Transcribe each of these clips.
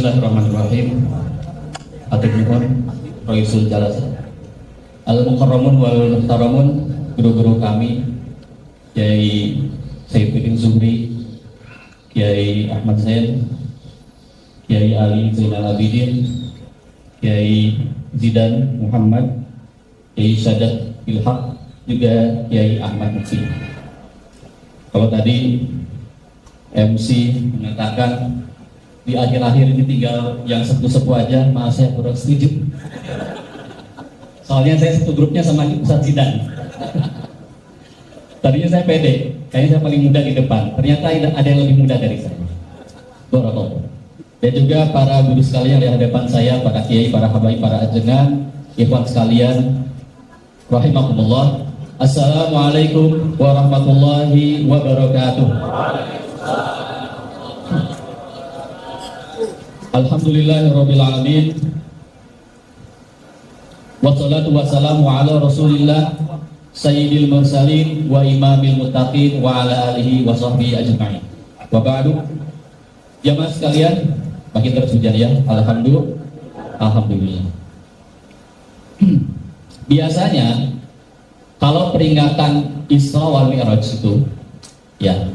Bismillahirrahmanirrahim. Atur nuhun Raisul Jalasa Al-Mukarramun wal Muhtaramun, guru-guru kami Kiai Saifuddin Zuhri, Kiai Ahmad Zain, Kiai Ali Zainal Abidin, Kiai Zidan Muhammad, Kiai Sadat Ilhaq, juga Kiai Ahmad Mufti. Kalau tadi MC mengatakan di akhir-akhir ini tinggal yang sepuh-sepuh aja, maaf saya kurang setuju. Soalnya saya satu grupnya sama Ustadz Zidan. Tadinya saya pede, kayaknya saya paling muda di depan. Ternyata ada yang lebih muda dari saya. Barakallahu. Dan juga para guru sekalian di hadapan saya, para kiai, para habaib, para ajengan, ikhwan sekalian, rahimakumullah. Assalamualaikum warahmatullahi wabarakatuh. Alhamdulillahirrabbilalamin. Wassalatu wassalamu ala rasulillah sayyidil mursalin wa imamil muttaqin wa ala alihi wa sahbihi ajma'in. Wa ba'du. Jamaah sekalian, makin terus hujan ya. Alhamdulillah. Biasanya kalau peringatan Isra wal Mi'raj itu ya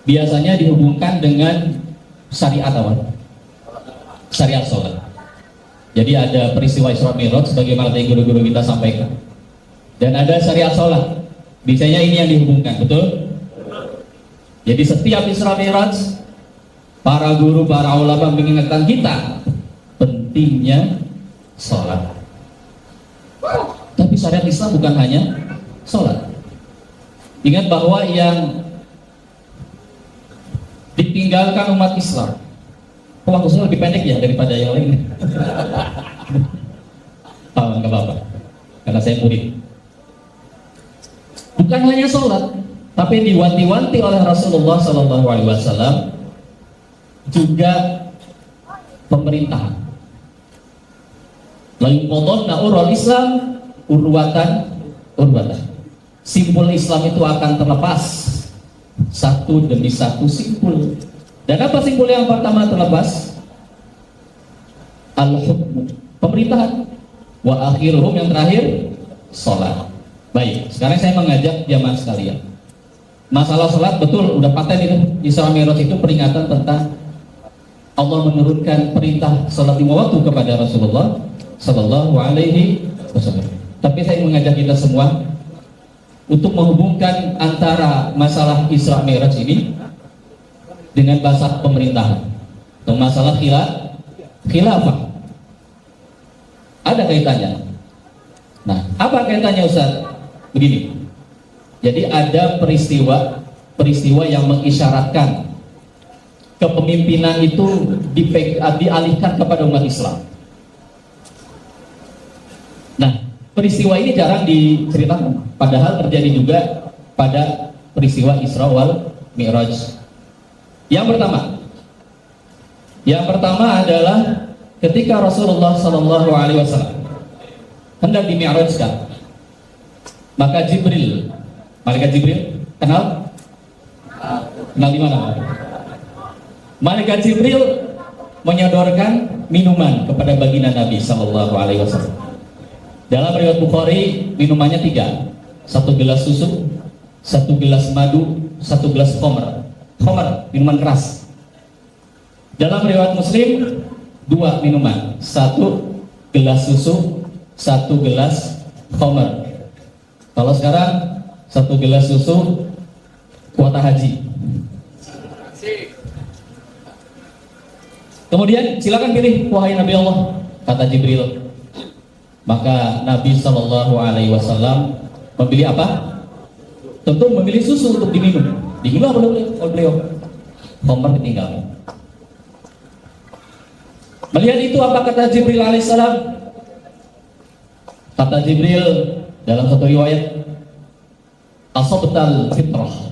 biasanya dihubungkan dengan syariat awal. Syariat sholat. Jadi ada peristiwa Isra Mi'raj sebagaimana tadi guru-guru kita sampaikan. Dan ada syariat sholat. Biasanya ini yang dihubungkan, betul? Jadi setiap Isra Mi'raj para guru, para ulama mengingatkan kita pentingnya sholat. Tapi syariat Islam bukan hanya sholat. Ingat bahwa yang ditinggalkan umat Islam, waktunya lebih pendek ya daripada yang lain. Nggak apa-apa, karena saya murid. Bukan hanya sholat, tapi diwanti-wanti oleh Rasulullah SAW juga pemerintahan. Lalu qadonna urul Islam urwatan. Simpul Islam itu akan terlepas satu demi satu simpul. Dan apa simpul yang pertama terlepas? Al-hukm, pemerintahan. Wa akhiruhum, yang terakhir sholat. Baik, sekarang saya mengajak jamaah sekalian. Masalah sholat betul, udah paten itu. Isra Mi'raj itu peringatan tentang Allah menurunkan perintah sholat 5 waktu kepada Rasulullah Sallallahu Alaihi Wasallam. Tapi saya mengajak kita semua untuk menghubungkan antara masalah Isra Mi'raj ini dengan bahasa pemerintahan atau masalah khilafah. Ada kaitannya. Nah, apa kaitannya Ustaz? Begini. Jadi ada peristiwa yang mengisyaratkan kepemimpinan itu dialihkan kepada umat Islam. Nah, peristiwa ini jarang diceritakan, padahal terjadi juga pada peristiwa Isra wal Mi'raj. Yang pertama adalah ketika Rasulullah SAW hendak dimi'rajkan, maka malaikat Jibril kenal di mana? Malaikat Jibril menyodorkan minuman kepada baginda Nabi SAW. Dalam riwayat Bukhari minumannya 3, 1 gelas susu, 1 gelas madu, 1 gelas khamr, minuman keras. Dalam riwayat Muslim 2 minuman, 1 gelas susu, 1 gelas khamr. Kalau sekarang 1 gelas susu kuota haji. Kemudian silakan pilih wahai Nabi Allah, kata Jibril. Maka Nabi Shallallahu Alaihi Wasallam memilih apa? Tentu memilih susu untuk diminum. Diminum oleh beliau. Khamr ditinggal. Melihat itu apa kata Jibril alaihissalam? Kata Jibril dalam satu riwayat, asabtal fitrah,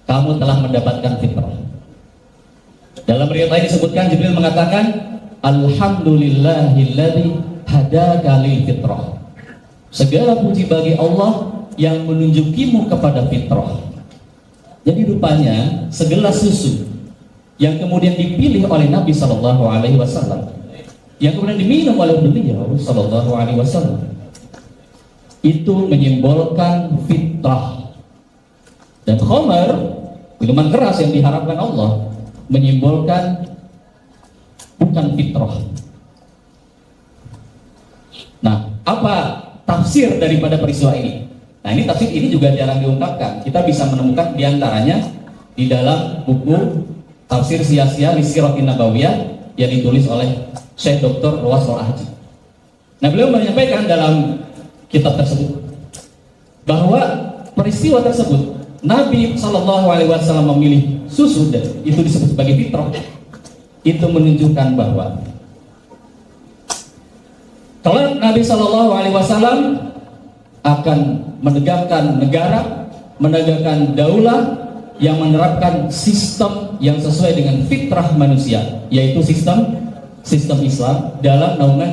kamu telah mendapatkan fitrah. Dalam riwayat lain disebutkan Jibril mengatakan, alhamdulillahilladzi hadaka lil fitrah. Segala puji bagi Allah yang menunjukimu kepada fitrah. Jadi rupanya segelas susu yang kemudian dipilih oleh Nabi Shallallahu Alaihi Wasallam, yang kemudian diminum oleh beliau Shallallahu Alaihi Wasallam, itu menyimbolkan fitrah. Dan khamar, minuman keras yang diharapkan Allah, menyimbolkan bukan fitrah. Nah, apa tafsir daripada peristiwa ini? Nah, ini tafsir ini juga jarang diungkapkan. Kita bisa menemukan diantaranya di dalam buku Tafsir Sia-Sia li Siratin Nabawiyah yang ditulis oleh Syekh Dr. Ruwas Al-Ahji. Nah, beliau menyampaikan dalam kitab tersebut bahwa peristiwa tersebut Nabi Shallallahu Alaihi Wasallam memilih susu dan itu disebut sebagai fitrah. Itu menunjukkan bahwa kalau Nabi Shallallahu Alaihi Wasallam akan menegakkan negara, menegakkan daulah yang menerapkan sistem yang sesuai dengan fitrah manusia, yaitu sistem Islam dalam naungan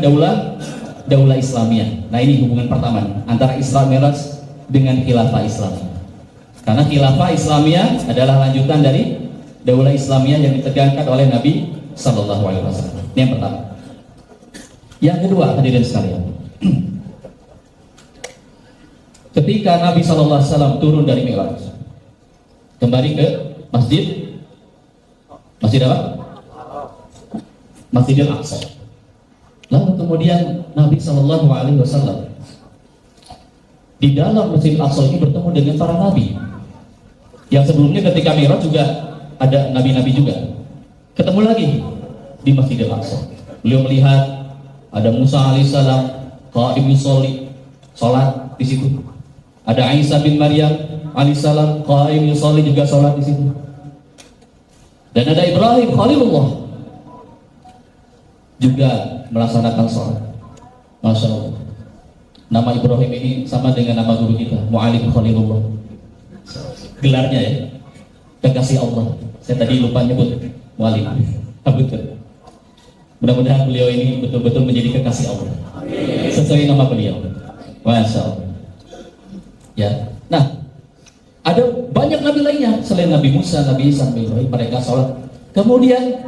daulah Islamiyah. Nah, ini hubungan pertama antara Isra Mi'raj dengan khilafah Islam. Karena khilafah Islamiyah adalah lanjutan dari daulah Islamiyah yang ditegakkan oleh Nabi Sallallahu Alaihi Wasallam. Ini yang pertama. Yang kedua, hadirin sekalian, ketika Nabi Sallallahu Alaihi Wasallam turun dari Mi'raj, kembali ke masjid apa? Masjidil Aqsa. Lalu kemudian Nabi Sallallahu Alaihi Wasallam di dalam Masjidil Aqsa ini bertemu dengan para nabi. Yang sebelumnya ketika Mi'raj juga ada nabi-nabi juga. Ketemu lagi di Masjidil Aqsa. Beliau melihat ada Musa alaihissalam qa'im yusolli, salat di situ. Ada Isa bin Maryam alaihissalam qa'im yusolli, juga salat di situ. Dan ada Ibrahim Khalilullah juga melaksanakan salat. Masya Allah. Nama Ibrahim ini sama dengan nama guru kita, Mu'alim Khalilullah. Gelarnya ya, kekasih Allah. Saya tadi lupa nyebut Mu'alim. Betul. Mudah-mudahan beliau ini betul-betul menjadi kekasih Allah. Sesuai nama beliau. Masya Allah. Ya. Nah, ada banyak nabi lainnya selain Nabi Musa, Nabi Isa, Nabi Ibrahim, mereka sholat. Kemudian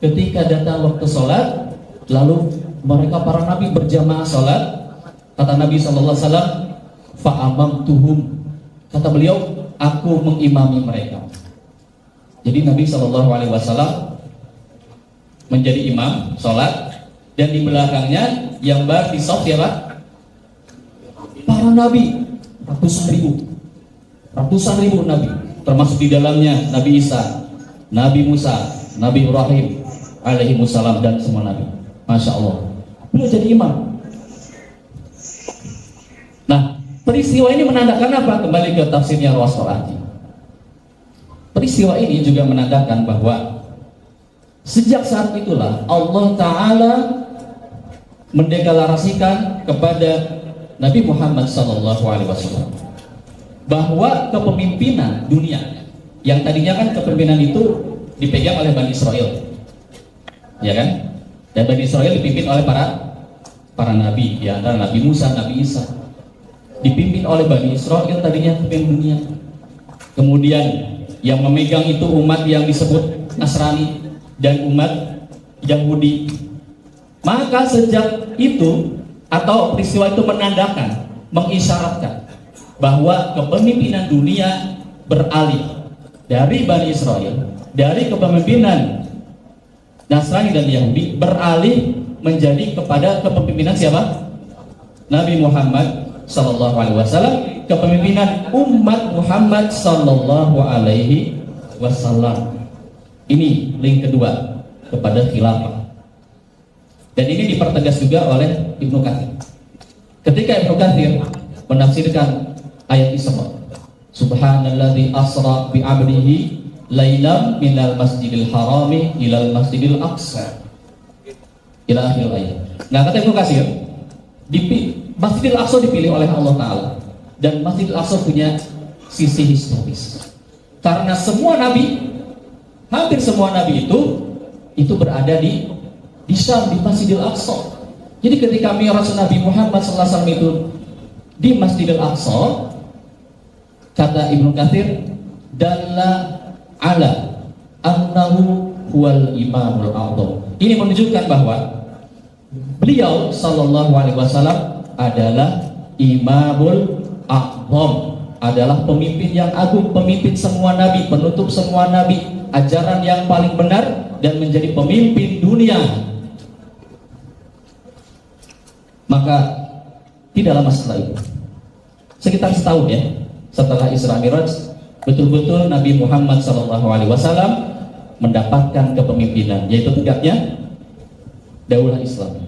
ketika datang waktu sholat, lalu mereka para nabi berjamaah sholat. Kata Nabi SAW, fa'amamtuhum. Kata beliau, aku mengimami mereka. Jadi Nabi SAW menjadi imam sholat, dan di belakangnya yang berdisop siapa? Para nabi, ratusan ribu nabi, termasuk di dalamnya Nabi Isa, Nabi Musa, Nabi Ibrahim alaihi wassalam, dan semua nabi. Masya Allah, beliau jadi imam. Nah, peristiwa ini menandakan apa? Kembali ke tafsirnya Ruwas Al-Ahji. Peristiwa ini juga menandakan bahwa sejak saat itulah Allah Ta'ala mendeklarasikan kepada Nabi Muhammad SAW bahwa kepemimpinan dunia, yang tadinya kan kepemimpinan itu dipegang oleh Bani Israel, ya kan? Dan Bani Israel dipimpin oleh para nabi, ya, antara Nabi Musa, Nabi Isa, dipimpin oleh Bani Israel tadinya kepemimpinan dunia. Kemudian yang memegang itu umat yang disebut Nasrani dan umat Yahudi. Maka sejak itu, atau peristiwa itu menandakan, mengisyaratkan bahwa kepemimpinan dunia beralih dari Bani Israel, dari kepemimpinan Nasrani dan Yahudi, beralih menjadi kepada kepemimpinan siapa? Nabi Muhammad Sallallahu Alaihi Wasallam, kepemimpinan umat Muhammad Sallallahu Alaihi Wasallam. Ini link kedua kepada khilafah. Dan ini dipertegas juga oleh Ibnu Katsir. Ketika Ibnu Katsir menafsirkan ayat Isra, Subhanalladzi asra bi 'abdihi lailam minal masjidil harami ilal masjidil aqsa, ila akhir ayat. Nah, kata Ibnu Katsir, Masjidil Aqsa dipilih oleh Allah Ta'ala, dan Masjidil Aqsa punya sisi historis karena semua nabi, hampir semua nabi itu berada di Syam, di Masjidil Aqsa. Jadi ketika Mi'raj Nabi Muhammad SAW itu di Masjidil Aqsa, kata Ibnu Katsir, dalla ala annahu huwal imamul a'dham. Ini menunjukkan bahwa beliau sallallahu alaihi wasallam adalah imamul a'dham, adalah pemimpin yang agung, pemimpin semua nabi, penutup semua nabi, ajaran yang paling benar, dan menjadi pemimpin dunia. Maka tidak lama setelah itu, sekitar setahun ya, setelah Isra Mi'raj, betul-betul Nabi Muhammad SAW mendapatkan kepemimpinan, yaitu tegaknya Daulah Islam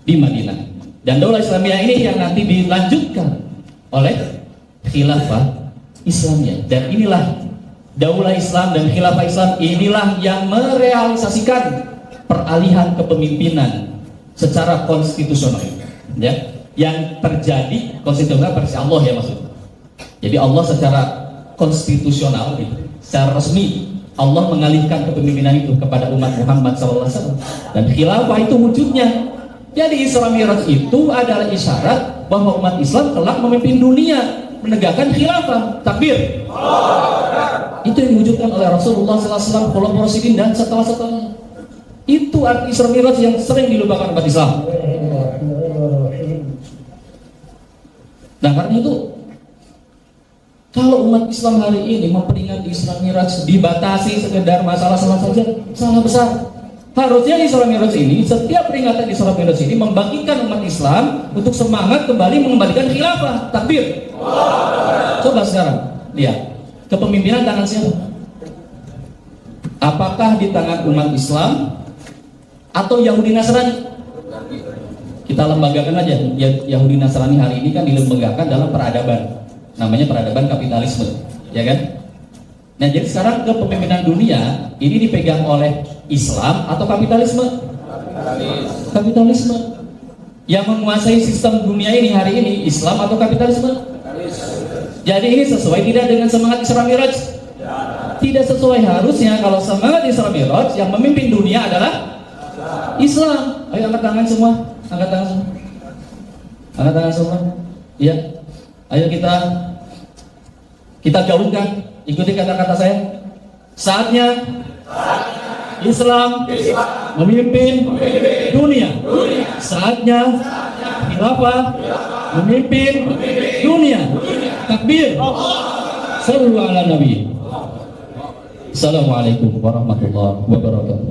di Madinah. Dan Daulah Islamiyah ini yang nanti dilanjutkan oleh Khilafah Islamiyah. Dan inilah Daulah Islam dan Khilafah Islam, inilah yang merealisasikan peralihan kepemimpinan secara konstitusional, ya, yang terjadi konstitusional versi Allah ya maksudnya. Jadi Allah secara konstitusional, secara resmi Allah mengalihkan kepemimpinan itu kepada umat Muhammad SAW, dan khilafah itu wujudnya. Jadi Isra Mi'raj itu adalah isyarat bahwa umat Islam kelak memimpin dunia, menegakkan khilafah. Takbir. Itu yang diwujudkan oleh Rasulullah SAW, Khulafaur Rasyidin dan setelah-setelahnya. Itu arti Isra Mi'raj yang sering dilupakan umat Islam. Nah karena itu, kalau umat Islam hari ini memperingati Isra Mi'raj dibatasi sekedar masalah salat saja, salah besar. Harusnya Isra Mi'raj ini, setiap peringatan Isra Mi'raj ini membangkitkan umat Islam untuk semangat kembali mengembalikan khilafah. Takbir. Coba sekarang lihat, kepemimpinan tangan siapa? Apakah di tangan umat Islam atau Yahudi Nasrani? Kita lembagakan aja. Yahudi Nasrani hari ini kan dilembagakan dalam peradaban, namanya peradaban kapitalisme, ya kan? Nah jadi sekarang kepemimpinan dunia ini dipegang oleh Islam atau kapitalisme? Kapitalisme. Yang menguasai sistem dunia ini hari ini Islam atau kapitalisme? Jadi ini sesuai tidak dengan semangat Isra Mi'raj? Tidak sesuai. Harusnya kalau semangat Isra Mi'raj yang memimpin dunia adalah Islam. Ayo angkat tangan semua, angkat tangan semua, angkat tangan semua. Iya. Ayo kita gaungkan, ikuti kata-kata saya. Saatnya Islam memimpin dunia. Saatnya khilafah memimpin dunia. Takbir. Sallu ala Nabi. Assalamualaikum warahmatullahi wabarakatuh.